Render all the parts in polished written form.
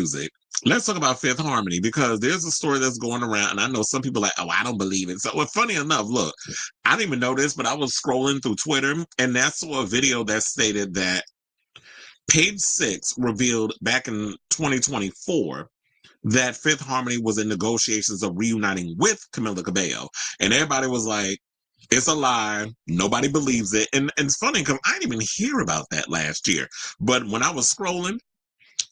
music. Let's talk about Fifth Harmony because there's a story that's going around, and I know some people are like, oh, I don't believe it. So, well, funny enough, look, I didn't even know this, but I was scrolling through Twitter, and I saw a video that stated that Page Six revealed back in 2024 that Fifth Harmony was in negotiations of reuniting with Camila Cabello, and everybody was like, it's a lie. Nobody believes it. And it's funny because I didn't even hear about that last year. But when I was scrolling,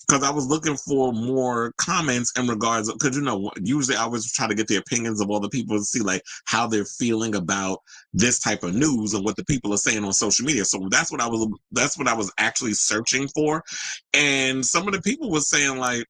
because I was looking for more comments in regards, because usually I always try to get the opinions of all the people and see like how they're feeling about this type of news and what the people are saying on social media. So that's what I was actually searching for. And some of the people were saying like,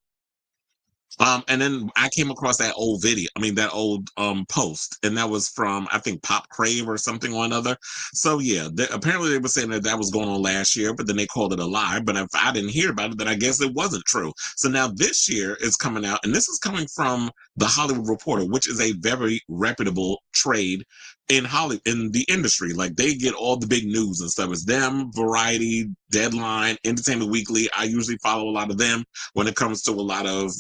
and then I came across that old video. I mean, that old post, and that was from I think Pop Crave or something or another. So yeah, apparently they were saying that that was going on last year, but then they called it a lie. But if I didn't hear about it, then I guess it wasn't true. So now this year is coming out, and this is coming from the Hollywood Reporter, which is a very reputable trade in Hollywood in the industry. Like they get all the big news and stuff. It's them, Variety, Deadline, Entertainment Weekly. I usually follow a lot of them when it comes to a lot of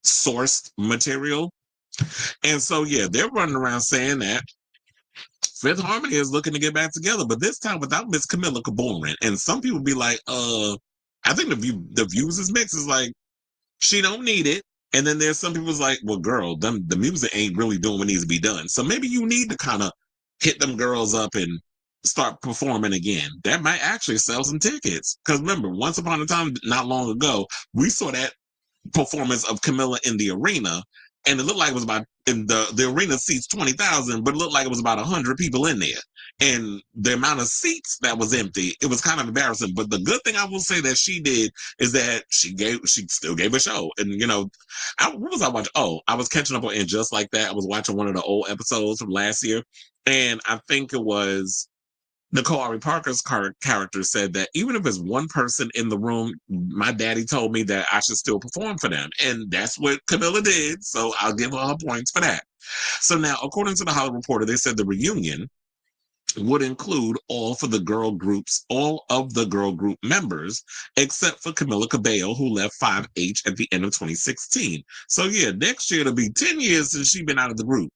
sourced material. And so yeah, they're running around saying that Fifth Harmony is looking to get back together, but this time without Miss Camila Cabello. And some people be like, I think the views is mixed. Is like she don't need it. And then there's some people's like, well, girl, the music ain't really doing what needs to be done. So maybe you need to kind of hit them girls up and start performing again. That might actually sell some tickets. Because remember, once upon a time, not long ago, we saw that performance of Camila in the arena, and it looked like it was about in the arena seats 20,000, but it looked like it was about 100 people in there. And the amount of seats that was empty, it was kind of embarrassing. But the good thing I will say that she did is that she still gave a show. And what was I watching? Oh, I was catching up on And Just Like That. I was watching one of the old episodes from last year, and I think it was Nicole Ari Parker's character said that even if it's one person in the room, my daddy told me that I should still perform for them. And that's what Camilla did. So I'll give her points for that. So now, according to the Hollywood Reporter, they said the reunion would include all of the girl group members, except for Camila Cabello, who left 5H at the end of 2016. So yeah, next year it'll be 10 years since she's been out of the group.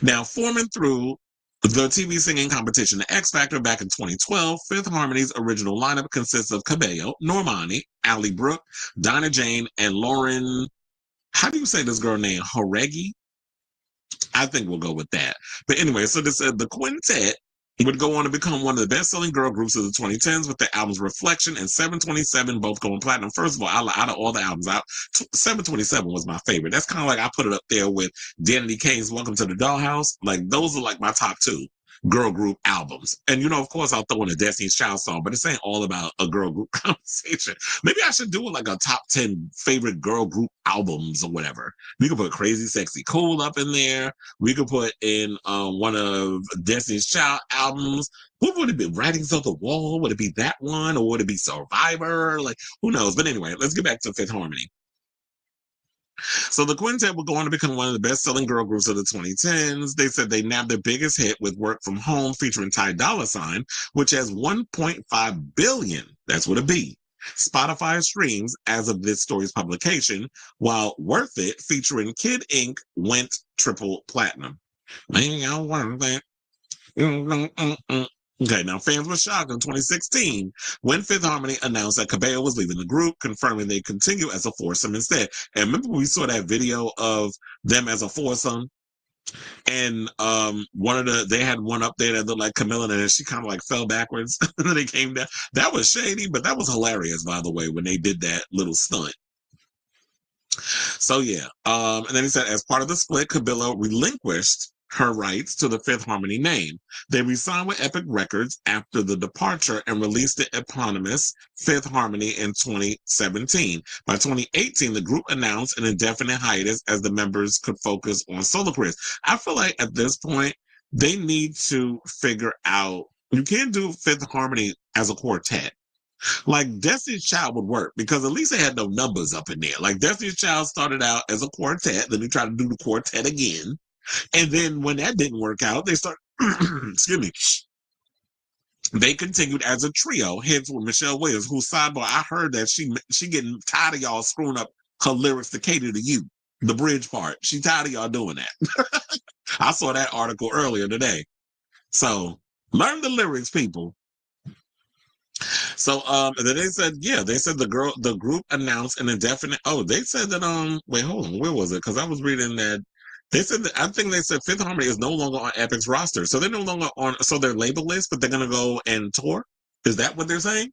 Now, forming through the TV singing competition, The X Factor, back in 2012, Fifth Harmony's original lineup consists of Cabello, Normani, Ally Brooke, Dinah Jane, and Lauren. How do you say this girl name? Horegi? I think we'll go with that. But anyway, so this the quintet would go on to become one of the best-selling girl groups of the 2010s with their albums Reflection and 727 both going platinum. First of all, out of all the albums out, 727 was my favorite. That's kind of like I put it up there with Danity Kane's Welcome to the Dollhouse. Like those are like my top two girl group albums. And of course I'll throw in a Destiny's Child song, but it's ain't all about a girl group conversation. Maybe I should do like a top 10 favorite girl group albums or whatever. We could put Crazy Sexy Cool up in there. We could put in one of Destiny's Child albums. What would it be? Writings on the Wall? Would it be that one? Or would it be Survivor? Like, who knows? But anyway, let's get back to Fifth Harmony. So the quintet will go on to become one of the best-selling girl groups of the 2010s. They said they nabbed their biggest hit with Work From Home featuring Ty Dolla $ign, which has 1.5 billion, that's with a B, Spotify streams as of this story's publication, while Worth It featuring Kid Ink went triple platinum. Man, I worth it. Okay, now fans were shocked in 2016 when Fifth Harmony announced that Cabello was leaving the group, confirming they continue as a foursome instead. And remember we saw that video of them as a foursome, and they had one up there that looked like Camilla, and then she kind of like fell backwards, and then they came down. That was shady, but that was hilarious, by the way, when they did that little stunt. So yeah, and then he said, as part of the split, Cabello relinquished her rights to the Fifth Harmony name. They re-signed with Epic Records after the departure and released the eponymous Fifth Harmony in 2017. By 2018, the group announced an indefinite hiatus as the members could focus on solo careers. I feel like at this point, they need to figure out, you can't do Fifth Harmony as a quartet. Like Destiny's Child would work because at least they had no numbers up in there. Like Destiny's Child started out as a quartet, then they tried to do the quartet again. And then when that didn't work out, they started, excuse me, they continued as a trio, hence with Michelle Williams, who, sidebar, I heard that she getting tired of y'all screwing up her lyrics to cater to you. The bridge part. She tired of y'all doing that. I saw that article earlier today. So learn the lyrics, people. So and then they said, yeah, they said the group announced an indefinite. Oh, they said that wait, hold on, where was it? Because I was reading that they said that I think they said Fifth Harmony is no longer on Epic's roster. So they're no longer on so they're labelless, but they're gonna go and tour. Is that what they're saying?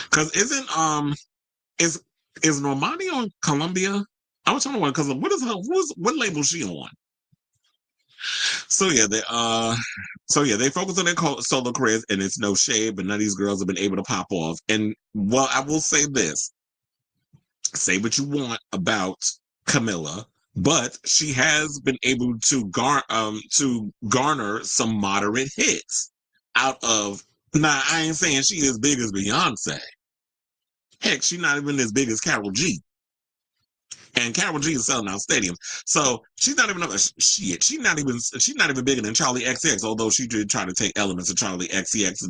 Because is Normani on Columbia? I was trying to wonder because what label is she on? So yeah, they focus on their solo careers, and it's no shade, but none of these girls have been able to pop off. And well, I will say this: say what you want about Camila, but she has been able to garner some moderate hits out of. Now, I ain't saying she as big as Beyonce. Heck, she's not even as big as Karol G. And Karol G is selling out stadiums, so she's not even shit. She's not even bigger than Charlie XCX. Although she did try to take elements of Charlie XCX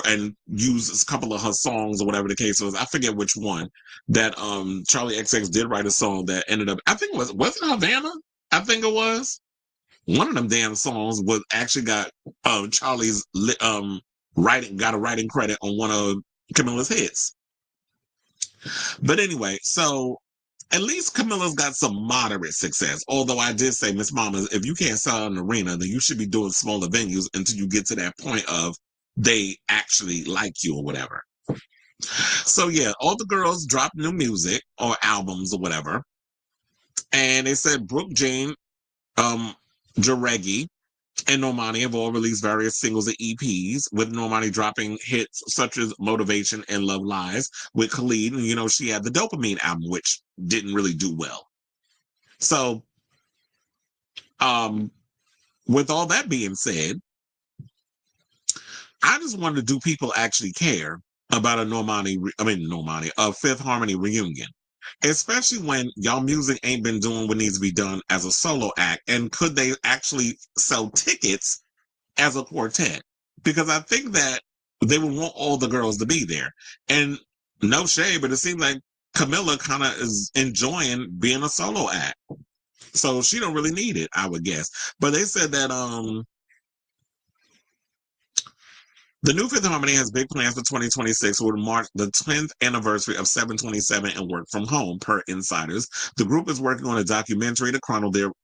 and use a couple of her songs or whatever the case was. I forget which one that Charlie XCX did write a song that ended up. I think was it Havana? I think it was one of them damn songs was actually got Charlie's writing credit on one of Camila's hits. But anyway, so. At least Camila's got some moderate success. Although I did say, Miss Mama, if you can't sell an arena, then you should be doing smaller venues until you get to that point of they actually like you or whatever. So yeah, all the girls dropped new music or albums or whatever. And they said Brooke Jean, Jareggi, and Normani have all released various singles and EPs, with Normani dropping hits such as Motivation and Love Lies with Khalid. And, she had the Dopamine album, which didn't really do well. So, with all that being said, I just wonder, do people actually care about a Fifth Harmony reunion? Especially when y'all music ain't been doing what needs to be done as a solo act. And could they actually sell tickets as a quartet? Because I think that they would want all the girls to be there. And no shade, but it seems like Camila kind of is enjoying being a solo act. So she don't really need it, I would guess. But they said that the new Fifth Harmony has big plans for 2026, which would mark the 10th anniversary of 727 and Work From Home, per insiders. The group is working on a documentary to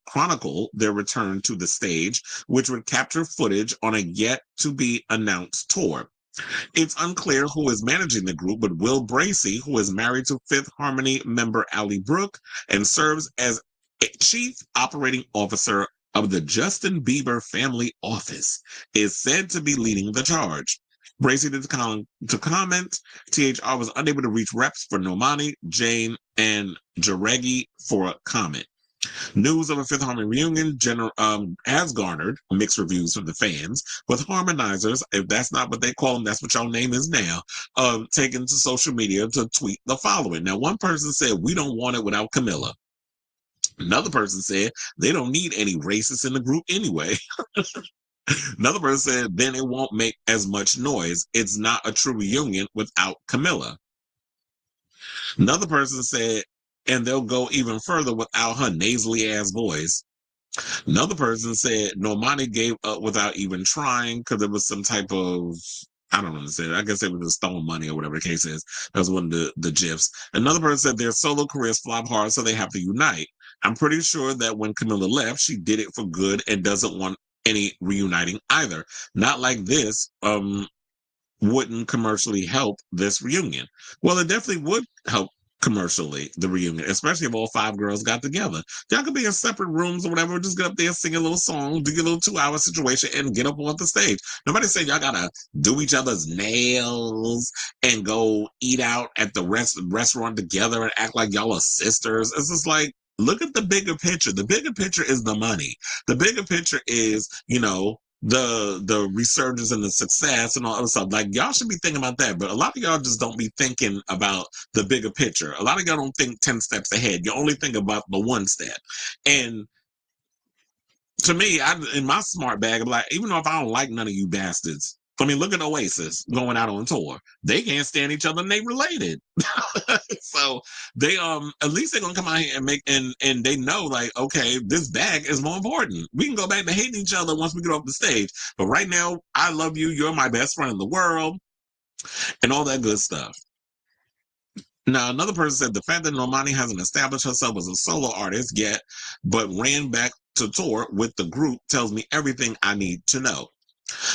chronicle their return to the stage, which would capture footage on a yet-to-be-announced tour. It's unclear who is managing the group, but Will Bracey, who is married to Fifth Harmony member Ally Brooke and serves as Chief Operating Officer of the Justin Bieber Family Office, is said to be leading the charge. Bracey did to comment. THR was unable to reach reps for Normani, Jane, and Jareggi for a comment. News of a Fifth Harmony reunion has garnered mixed reviews from the fans, with harmonizers, if that's not what they call them, that's what your name is now, taken to social media to tweet the following. Now, one person said, "We don't want it without Camila." Another person said, "They don't need any racists in the group anyway." Another person said, "Then it won't make as much noise. It's not a true reunion without Camila." Another person said, "And they'll go even further without her nasally ass voice." Another person said, "Normani gave up without even trying because there was some type of, I don't understand. I guess it was stone money or whatever the case is." That was one of the gifs. Another person said, "Their solo careers flop hard, so they have to unite. I'm pretty sure that when Camila left, she did it for good and doesn't want any reuniting either. Not like this wouldn't commercially help this reunion." Well, it definitely would help commercially, the reunion, especially if all 5 girls got together. Y'all could be in separate rooms or whatever, just get up there, sing a little song, do your little 2-hour situation, and get up on the stage. Nobody said y'all gotta do each other's nails and go eat out at the restaurant together and act like y'all are sisters. It's just like, look at the bigger picture. The bigger picture is the money. The bigger picture is, the resurgence and the success and all other stuff. Like, y'all should be thinking about that, but a lot of y'all just don't be thinking about the bigger picture. A lot of y'all don't think 10 steps ahead. You only think about the one step. And to me, in my smart bag, I'm like, even though if I don't like none of you bastards, I mean, look at Oasis going out on tour. They can't stand each other and they related. So they at least they're gonna come out here and make and they know like, okay, this bag is more important. We can go back to hating each other once we get off the stage. But right now, I love you, you're my best friend in the world, and all that good stuff. Now, another person said the fact that Normani hasn't established herself as a solo artist yet, but ran back to tour with the group tells me everything I need to know.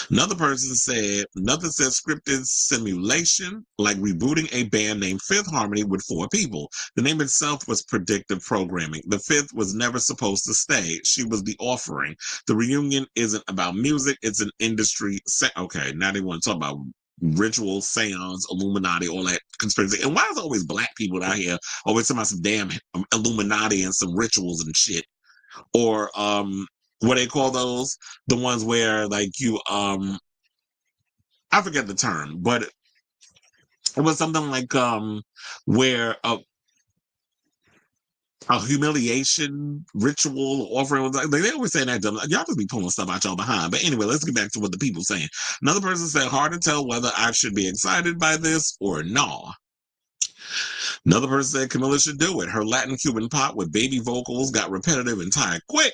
Another person said, nothing says scripted simulation like rebooting a band named Fifth Harmony with 4 people. The name itself was predictive programming. The fifth was never supposed to stay. She was the offering. The reunion isn't about music. It's an industry. Okay, now they want to talk about ritual, seance, Illuminati, all that conspiracy. And why is it always black people out here always talking about some damn Illuminati and some rituals and shit? Or, what they call those, the ones where like you I forget the term, but it was something like where a humiliation ritual offering was like they always say that y'all just be pulling stuff out y'all behind. But anyway, let's get back to what the people saying. Another person said, hard to tell whether I should be excited by this or no. Another person said Camila should do it. Her Latin Cuban pop with baby vocals got repetitive and tired quick.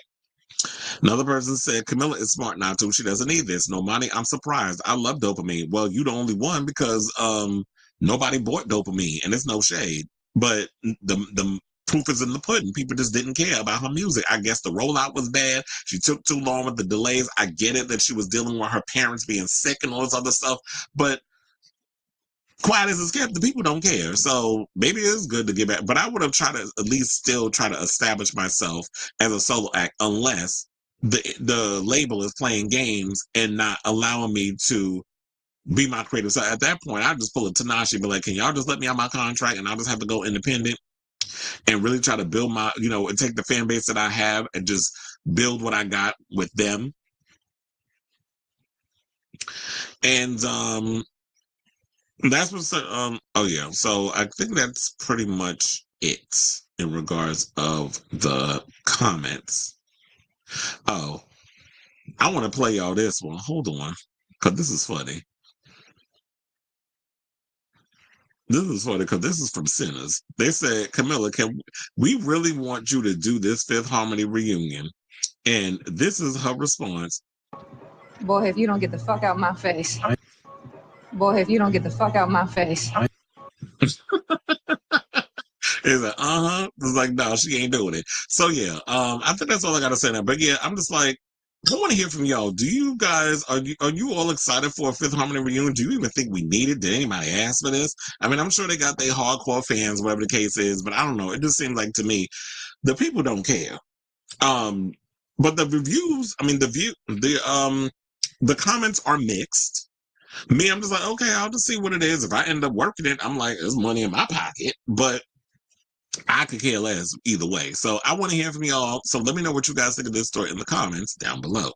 Another person said, Camila is smart not to. She doesn't need this. Normani, I'm surprised. I love dopamine. Well, you the only one because nobody bought dopamine, and it's no shade. But the proof is in the pudding. People just didn't care about her music. I guess the rollout was bad. She took too long with the delays. I get it that she was dealing with her parents being sick and all this other stuff. But quiet as it's kept, the people don't care. So maybe it is good to get back. But I would have tried to at least still try to establish myself as a solo act unless the label is playing games and not allowing me to be my creative. So at that point, I just pull a Tanashi and be like, can y'all just let me out my contract and I'll just have to go independent and really try to build my, and take the fan base that I have and just build what I got with them. And that's what's oh yeah. So I think that's pretty much it in regards of the comments. Oh, I want to play y'all this one. Hold on, because this is funny. This is funny because this is from Sinners. They said, Camila, we really want you to do this Fifth Harmony reunion? And this is her response. Boy, if you don't get the fuck out my face. Boy, if you don't get the fuck out my face. It's like, It's like, no, she ain't doing it. So yeah, I think that's all I gotta say now. But yeah, I'm just like, I want to hear from y'all. Do you guys are you all excited for a Fifth Harmony reunion? Do you even think we need it? Did anybody ask for this? I mean, I'm sure they got their hardcore fans, whatever the case is, but I don't know. It just seems like to me, the people don't care. But the reviews, I mean, the comments are mixed. Me, I'm just like, okay, I'll just see what it is. If I end up working it, I'm like, there's money in my pocket, but I could care less either way. So I want to hear from y'all. So let me know what you guys think of this story in the comments down below.